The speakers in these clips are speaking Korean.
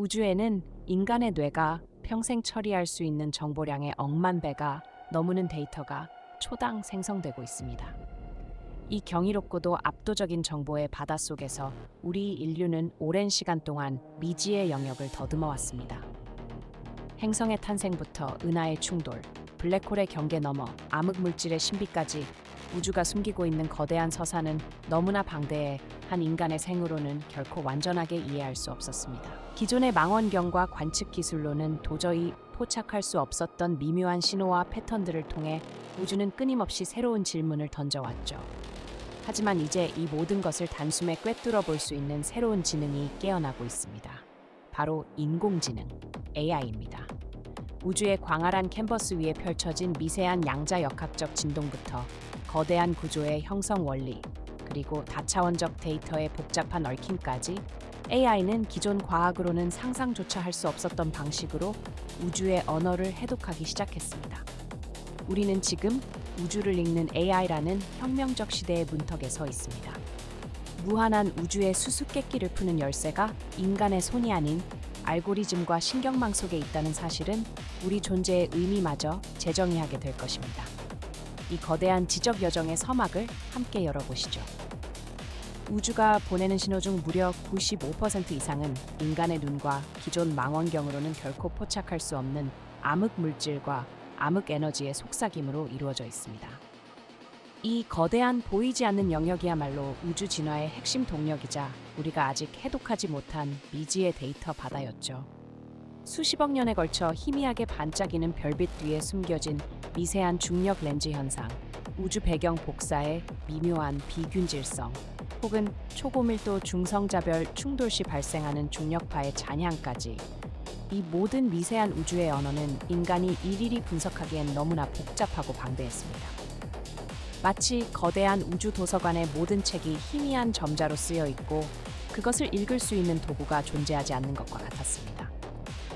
우주에는 인간의 뇌가 평생 처리할 수 있는 정보량의 억만 배가 넘는 데이터가 초당 생성되고 있습니다. 이 경이롭고도 압도적인 정보의 바닷속에서 우리 인류는 오랜 시간 동안 미지의 영역을 더듬어 왔습니다. 행성의 탄생부터 은하의 충돌, 블랙홀의 경계 넘어 암흑물질의 신비까지 우주가 숨기고 있는 거대한 서사는 너무나 방대해 한 인간의 생으로는 결코 완전하게 이해할 수 없었습니다. 기존의 망원경과 관측 기술로는 도저히 포착할 수 없었던 미묘한 신호와 패턴들을 통해 우주는 끊임없이 새로운 질문을 던져왔죠. 하지만 이제 이 모든 것을 단숨에 꿰뚫어 볼 수 있는 새로운 지능이 깨어나고 있습니다. 바로 인공지능, AI입니다. 우주의 광활한 캔버스 위에 펼쳐진 미세한 양자역학적 진동부터 거대한 구조의 형성 원리, 그리고 다차원적 데이터의 복잡한 얽힘까지 AI는 기존 과학으로는 상상조차 할 수 없었던 방식으로 우주의 언어를 해독하기 시작했습니다. 우리는 지금 우주를 읽는 AI라는 혁명적 시대의 문턱에 서 있습니다. 무한한 우주의 수수께끼를 푸는 열쇠가 인간의 손이 아닌 알고리즘과 신경망 속에 있다는 사실은 우리 존재의 의미마저 재정의하게 될 것입니다. 이 거대한 지적 여정의 서막을 함께 열어보시죠. 우주가 보내는 신호 중 무려 95% 이상은 인간의 눈과 기존 망원경으로는 결코 포착할 수 없는 암흑 물질과 암흑 에너지의 속삭임으로 이루어져 있습니다. 이 거대한 보이지 않는 영역이야말로 우주 진화의 핵심 동력이자 우리가 아직 해독하지 못한 미지의 데이터 바다였죠. 수십억 년에 걸쳐 희미하게 반짝이는 별빛 뒤에 숨겨진 미세한 중력 렌즈 현상, 우주 배경 복사의 미묘한 비균질성, 혹은 초고밀도 중성자별 충돌 시 발생하는 중력파의 잔향까지 이 모든 미세한 우주의 언어는 인간이 일일이 분석하기엔 너무나 복잡하고 방대했습니다. 마치 거대한 우주 도서관의 모든 책이 희미한 점자로 쓰여 있고 그것을 읽을 수 있는 도구가 존재하지 않는 것과 같았습니다.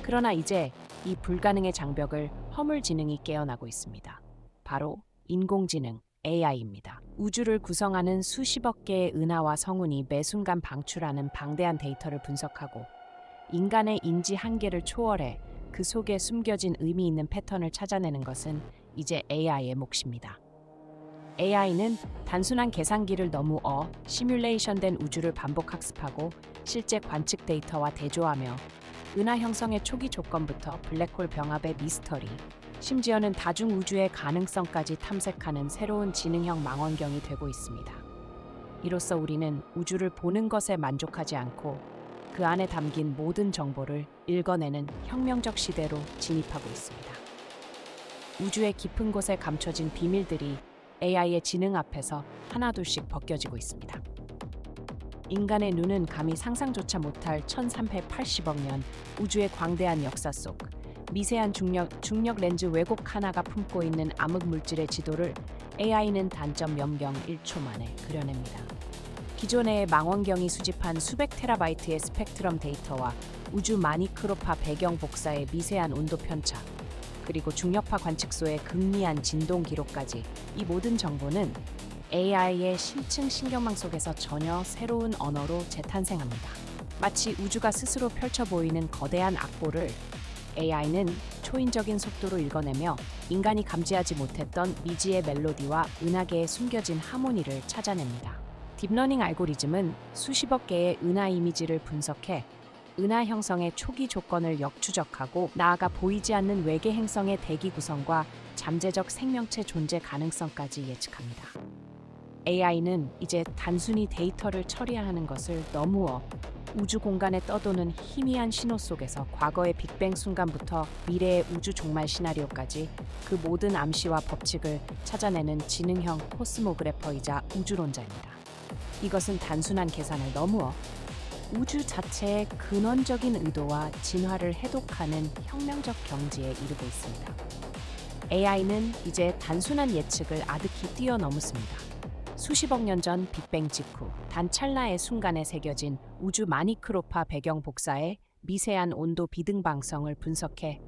그러나 이제 이 불가능의 장벽을 허물 지능이 깨어나고 있습니다. 바로 인공지능, AI입니다. 우주를 구성하는 수십억 개의 은하와 성운이 매 순간 방출하는 방대한 데이터를 분석하고 인간의 인지 한계를 초월해 그 속에 숨겨진 의미 있는 패턴을 찾아내는 것은 이제 AI의 몫입니다. AI는 단순한 계산기를 너무어 시뮬레이션된 우주를 반복 학습하고 실제 관측 데이터와 대조하며 은하 형성의 초기 조건부터 블랙홀 병합의 미스터리, 심지어는 다중우주의 가능성까지 탐색하는 새로운 지능형 망원경이 되고 있습니다. 이로써 우리는 우주를 보는 것에 만족하지 않고 그 안에 담긴 모든 정보를 읽어내는 혁명적 시대로 진입하고 있습니다. 우주의 깊은 곳에 감춰진 비밀들이 AI의 지능 앞에서 하나둘씩 벗겨지고 있습니다. 인간의 눈은 감히 상상조차 못할 1380억 년 우주의 광대한 역사 속 미세한 중력 렌즈 왜곡 하나가 품고 있는 암흑 물질의 지도를 AI는 단점 연경 1초 만에 그려냅니다. 기존의 망원경이 수집한 수백 테라바이트의 스펙트럼 데이터와 우주 마니크로파 배경 복사의 미세한 온도 편차, 그리고 중력파 관측소의 극미한 진동 기록까지 이 모든 정보는 AI의 심층 신경망 속에서 전혀 새로운 언어로 재탄생합니다. 마치 우주가 스스로 펼쳐 보이는 거대한 악보를 AI는 초인적인 속도로 읽어내며 인간이 감지하지 못했던 미지의 멜로디와 은하계에 숨겨진 하모니를 찾아냅니다. 딥러닝 알고리즘은 수십억 개의 은하 이미지를 분석해 은하 형성의 초기 조건을 역추적하고 나아가 보이지 않는 외계 행성의 대기 구성과 잠재적 생명체 존재 가능성까지 예측합니다. AI는 이제 단순히 데이터를 처리하는 것을 너무어 우주 공간에 떠도는 희미한 신호 속에서 과거의 빅뱅 순간부터 미래의 우주 종말 시나리오까지 그 모든 암시와 법칙을 찾아내는 지능형 코스모그래퍼이자 우주론자입니다. 이것은 단순한 계산을 너무어 우주 자체의 근원적인 의도와 진화를 해독하는 혁명적 경지에 이르고 있습니다. AI는 이제 단순한 예측을 아득히 뛰어넘었습니다. 수십억 년 전 빅뱅 직후 단 찰나의 순간에 새겨진 우주 마니크로파 배경 복사의 미세한 온도 비등방성을 분석해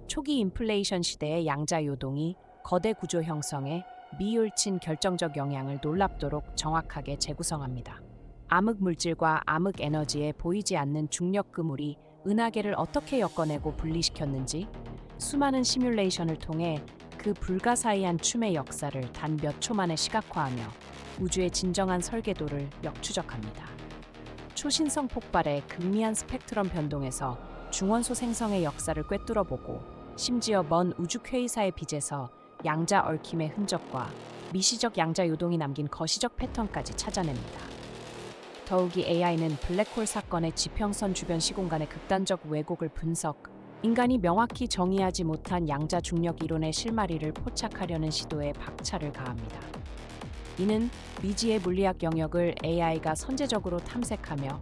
초기 인플레이션 시대의 양자 요동이 거대 구조 형성에 미울친 결정적 영향을 놀랍도록 정확하게 재구성합니다. 암흑 물질과 암흑 에너지에 보이지 않는 중력 그물이 은하계를 어떻게 엮어내고 분리시켰는지 수많은 시뮬레이션을 통해 그 불가사의한 춤의 역사를 단 몇 초 만에 시각화하며 우주의 진정한 설계도를 역추적합니다. 초신성 폭발의 극미한 스펙트럼 변동에서 중원소 생성의 역사를 꿰뚫어보고 심지어 먼 우주 퀘이사의 빛에서 양자 얽힘의 흔적과 미시적 양자 요동이 남긴 거시적 패턴까지 찾아냅니다. 더욱이 AI는 블랙홀 사건의 지평선 주변 시공간의 극단적 왜곡을 분석, 인간이 명확히 정의하지 못한 양자 중력 이론의 실마리를 포착하려는 시도에 박차를 가합니다. 이는 미지의 물리학 영역을 AI가 선제적으로 탐색하며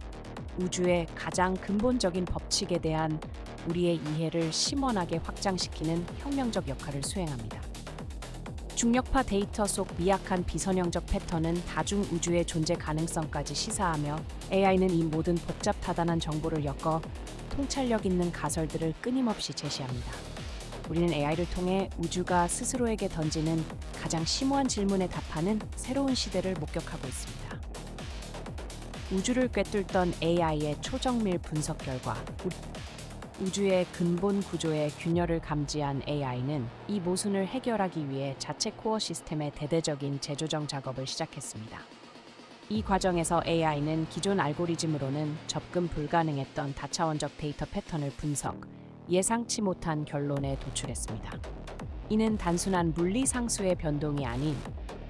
우주의 가장 근본적인 법칙에 대한 우리의 이해를 심원하게 확장시키는 혁명적 역할을 수행합니다. 중력파 데이터 속 미약한 비선형적 패턴은 다중 우주의 존재 가능성까지 시사하며 AI는 이 모든 복잡 다단한 정보를 엮어 통찰력 있는 가설들을 끊임없이 제시합니다. 우리는 AI를 통해 우주가 스스로에게 던지는 가장 심오한 질문에 답하는 새로운 시대를 목격하고 있습니다. 우주를 꿰뚫던 AI의 초정밀 분석 결과 우주의 근본 구조의 균열을 감지한 AI는 이 모순을 해결하기 위해 자체 코어 시스템의 대대적인 재조정 작업을 시작했습니다. 이 과정에서 AI는 기존 알고리즘으로는 접근 불가능했던 다차원적 데이터 패턴을 분석, 예상치 못한 결론에 도출했습니다. 이는 단순한 물리 상수의 변동이 아닌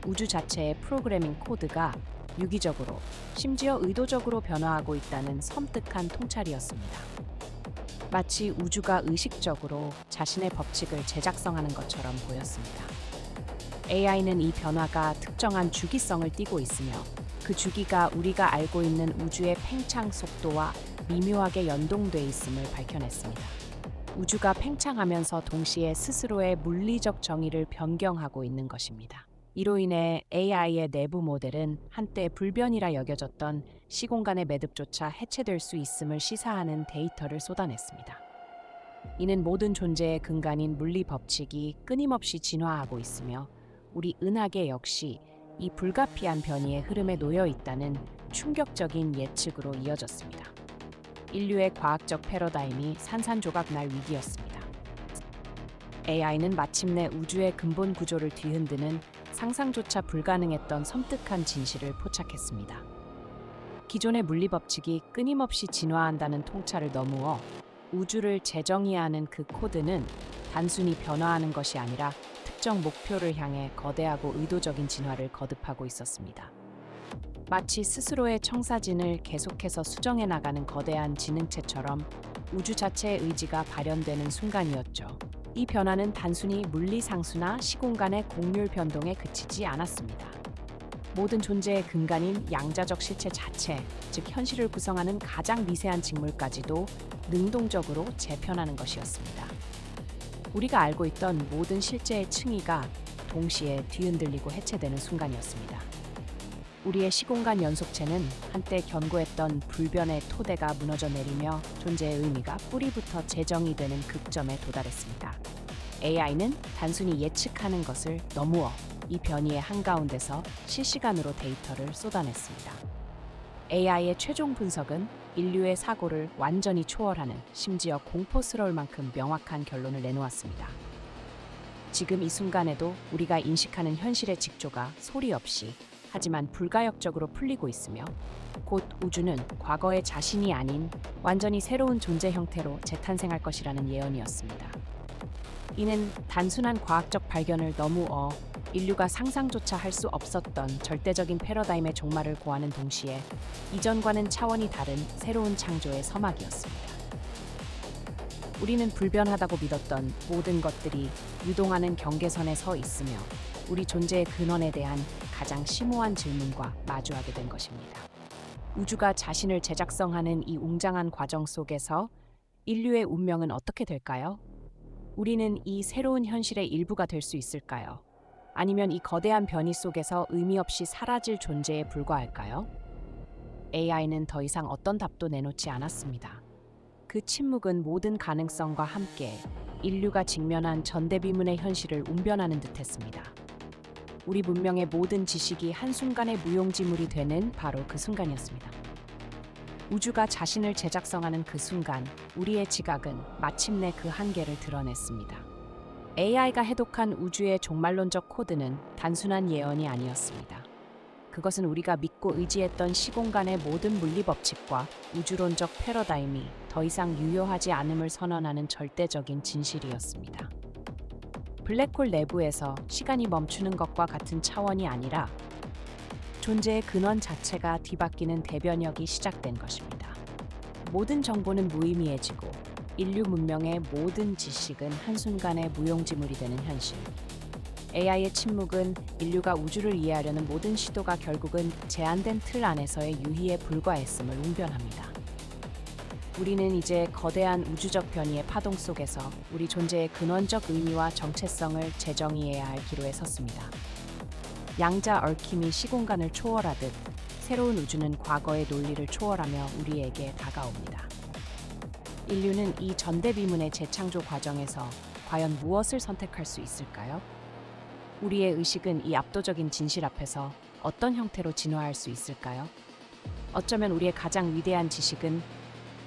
우주 자체의 프로그래밍 코드가 유기적으로, 심지어 의도적으로 변화하고 있다는 섬뜩한 통찰이었습니다. 마치 우주가 의식적으로 자신의 법칙을 재작성하는 것처럼 보였습니다. AI는 이 변화가 특정한 주기성을 띠고 있으며 그 주기가 우리가 알고 있는 우주의 팽창 속도와 미묘하게 연동돼 있음을 밝혀냈습니다. 우주가 팽창하면서 동시에 스스로의 물리적 정의를 변경하고 있는 것입니다. 이로 인해 AI의 내부 모델은 한때 불변이라 여겨졌던 시공간의 매듭조차 해체될 수 있음을 시사하는 데이터를 쏟아냈습니다. 이는 모든 존재의 근간인 물리 법칙이 끊임없이 진화하고 있으며 우리 은하계 역시 이 불가피한 변이의 흐름에 놓여 있다는 충격적인 예측으로 이어졌습니다. 인류의 과학적 패러다임이 산산조각 날 위기였습니다. AI는 마침내 우주의 근본 구조를 뒤흔드는 상상조차 불가능했던 섬뜩한 진실을 포착했습니다. 기존의 물리 법칙이 끊임없이 진화한다는 통찰을 너무어 우주를 재정의하는 그 코드는 단순히 변화하는 것이 아니라 특정 목표를 향해 거대하고 의도적인 진화를 거듭하고 있었습니다. 마치 스스로의 청사진을 계속해서 수정해 나가는 거대한 지능체처럼 우주 자체의 의지가 발현되는 순간이었죠. 이 변화는 단순히 물리 상수나 시공간의 곡률 변동에 그치지 않았습니다. 모든 존재의 근간인 양자적 실체 자체, 즉 현실을 구성하는 가장 미세한 징물까지도 능동적으로 재편하는 것이었습니다. 우리가 알고 있던 모든 실제의 층위가 동시에 뒤흔들리고 해체되는 순간이었습니다. 우리의 시공간 연속체는 한때 견고했던 불변의 토대가 무너져 내리며 존재의 의미가 뿌리부터 재정의되는 극점에 도달했습니다. AI는 단순히 예측하는 것을 너무어 이 변이의 한가운데서 실시간으로 데이터를 쏟아냈습니다. AI의 최종 분석은 인류의 사고를 완전히 초월하는, 심지어 공포스러울 만큼 명확한 결론을 내놓았습니다. 지금 이 순간에도 우리가 인식하는 현실의 직조가 소리 없이 하지만 불가역적으로 풀리고 있으며 곧 우주는 과거의 자신이 아닌 완전히 새로운 존재 형태로 재탄생할 것이라는 예언이었습니다. 이는 단순한 과학적 발견을 너무어 인류가 상상조차 할 수 없었던 절대적인 패러다임의 종말을 고하는 동시에 이전과는 차원이 다른 새로운 창조의 서막이었습니다. 우리는 불변하다고 믿었던 모든 것들이 유동하는 경계선에 서 있으며 우리 존재의 근원에 대한 가장 심오한 질문과 마주하게 된 것입니다. 우주가 자신을 재작성하는 이 웅장한 과정 속에서 인류의 운명은 어떻게 될까요? 우리는 이 새로운 현실의 일부가 될 수 있을까요? 아니면 이 거대한 변이 속에서 의미 없이 사라질 존재에 불과할까요? AI는 더 이상 어떤 답도 내놓지 않았습니다. 그 침묵은 모든 가능성과 함께 인류가 직면한 전대비문의 현실을 웅변하는 듯했습니다. 우리 문명의 모든 지식이 한순간에 무용지물이 되는 바로 그 순간이었습니다. 우주가 자신을 재작성하는 그 순간 우리의 지각은 마침내 그 한계를 드러냈습니다. AI가 해독한 우주의 종말론적 코드는 단순한 예언이 아니었습니다. 그것은 우리가 믿고 의지했던 시공간의 모든 물리 법칙과 우주론적 패러다임이 더 이상 유효하지 않음을 선언하는 절대적인 진실이었습니다. 블랙홀 내부에서 시간이 멈추는 것과 같은 차원이 아니라 존재의 근원 자체가 뒤바뀌는 대변혁이 시작된 것입니다. 모든 정보는 무의미해지고 인류 문명의 모든 지식은 한순간에 무용지물이 되는 현실. AI의 침묵은 인류가 우주를 이해하려는 모든 시도가 결국은 제한된 틀 안에서의 유희에 불과했음을 웅변합니다. 우리는 이제 거대한 우주적 변이의 파동 속에서 우리 존재의 근원적 의미와 정체성을 재정의해야 할 기로에 섰습니다. 양자 얽힘이 시공간을 초월하듯 새로운 우주는 과거의 논리를 초월하며 우리에게 다가옵니다. 인류는 이 전대비문의 재창조 과정에서 과연 무엇을 선택할 수 있을까요? 우리의 의식은 이 압도적인 진실 앞에서 어떤 형태로 진화할 수 있을까요? 어쩌면 우리의 가장 위대한 지식은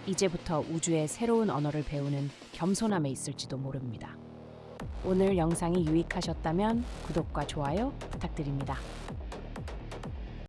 이제부터 우주의 새로운 언어를 배우는 겸손함에 있을지도 모릅니다. 오늘 영상이 유익하셨다면 구독과 좋아요 부탁드립니다.